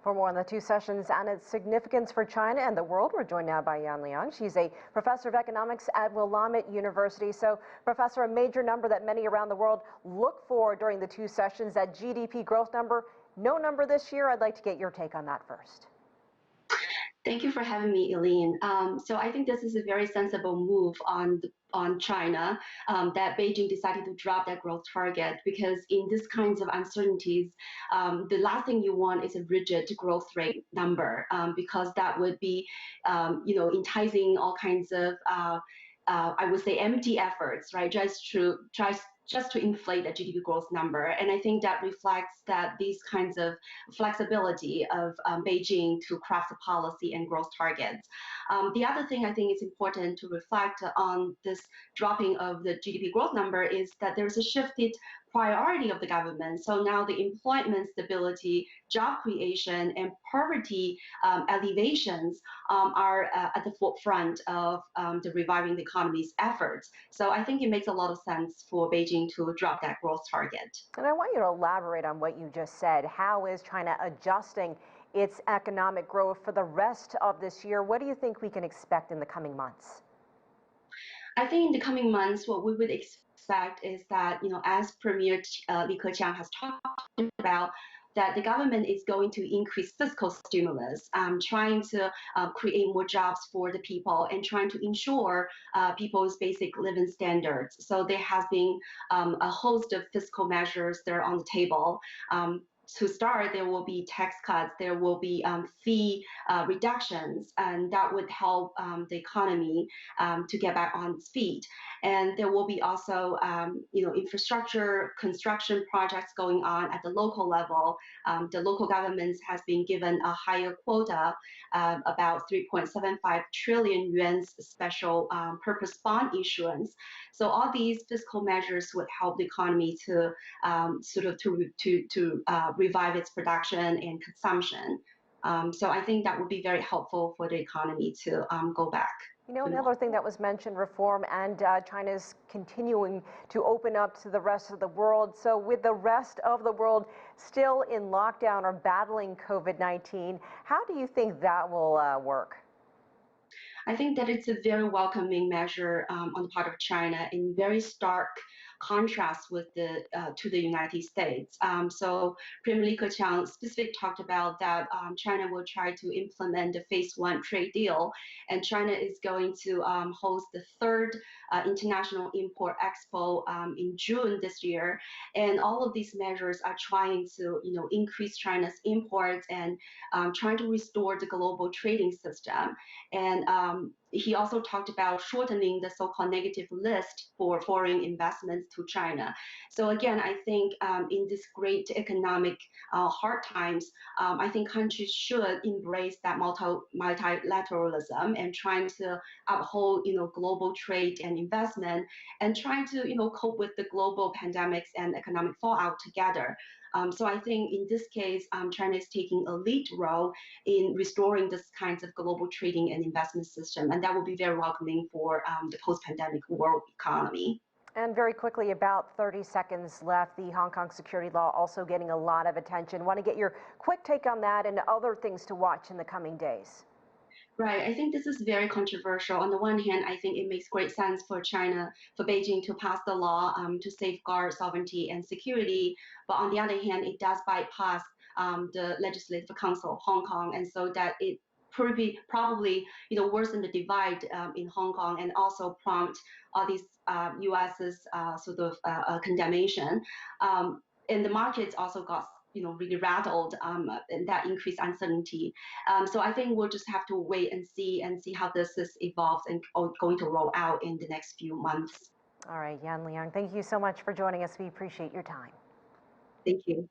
For more on the two sessions and its significance for China and the world, we're joined now by Liang. She's a professor of economics at Willamette University. So, Professor, a major number that many around the world look for during the two sessions, that GDP growth number. No number this year. I'd like to get your take on that first. Thank you for having me, Elaine. So I think this is a very sensible move on China that Beijing decided to drop that growth target, because in these kinds of uncertainties, the last thing you want is a rigid growth rate number, because that would be, enticing all kinds of I would say empty efforts, right? Just to inflate the GDP growth number. And I think that reflects that these kinds of flexibility of Beijing to craft the policy and growth targets. The other thing I think is important to reflect on this dropping of the GDP growth number is that there's a shifted priority of the government. So now the employment stability, job creation, and poverty alleviations are at the forefront of the reviving the economy's efforts. So I think it makes a lot of sense for Beijing to drop that growth target. And I want you to elaborate on what you just said. How is China adjusting its economic growth for the rest of this year? What do you think we can expect in the coming months? I think in the coming months, what we would expect is that, as Premier Li Keqiang has talked about, that the government is going to increase fiscal stimulus, trying to create more jobs for the people and trying to ensure people's basic living standards. So there has been a host of fiscal measures that are on the table. To start, there will be tax cuts, there will be fee reductions, and that would help the economy to get back on its feet. And there will be also, infrastructure construction projects going on at the local level. The local governments has been given a higher quota, about 3.75 trillion yuan special purpose bond issuance. So all these fiscal measures would help the economy to revive its production and consumption. So I think that would be very helpful for the economy to go back. Another thing that was mentioned, reform, and China's continuing to open up to the rest of the world. So with the rest of the world still in lockdown or battling COVID-19, how do you think that will work? I think that it's a very welcoming measure on the part of China, in very stark contrast with to the United States. So Premier Li Keqiang specifically talked about that China will try to implement the Phase 1 trade deal, and China is going to host the third International Import Expo in June this year. And all of these measures are trying to increase China's imports and trying to restore the global trading system. And he also talked about shortening the so-called negative list for foreign investments to China. So again, I think in this great economic hard times, I think countries should embrace that multilateralism and trying to uphold, global trade and investment, and trying to, cope with the global pandemics and economic fallout together. So I think in this case, China is taking a lead role in restoring this kinds of global trading and investment system, and that will be very welcoming for the post-pandemic world economy. And very quickly, about 30 seconds left, the Hong Kong security law also getting a lot of attention. Want to get your quick take on that and other things to watch in the coming days. Right. I think this is very controversial. On the one hand, I think it makes great sense for China, for Beijing to pass the law to safeguard sovereignty and security. But on the other hand, it does bypass the Legislative Council of Hong Kong, and so that it probably worsen the divide in Hong Kong, and also prompt all these U.S.'s condemnation. And the markets also got really rattled, and that increased uncertainty. So I think we'll just have to wait and see how this is evolved and going to roll out in the next few months. All right, Liang, thank you so much for joining us. We appreciate your time. Thank you.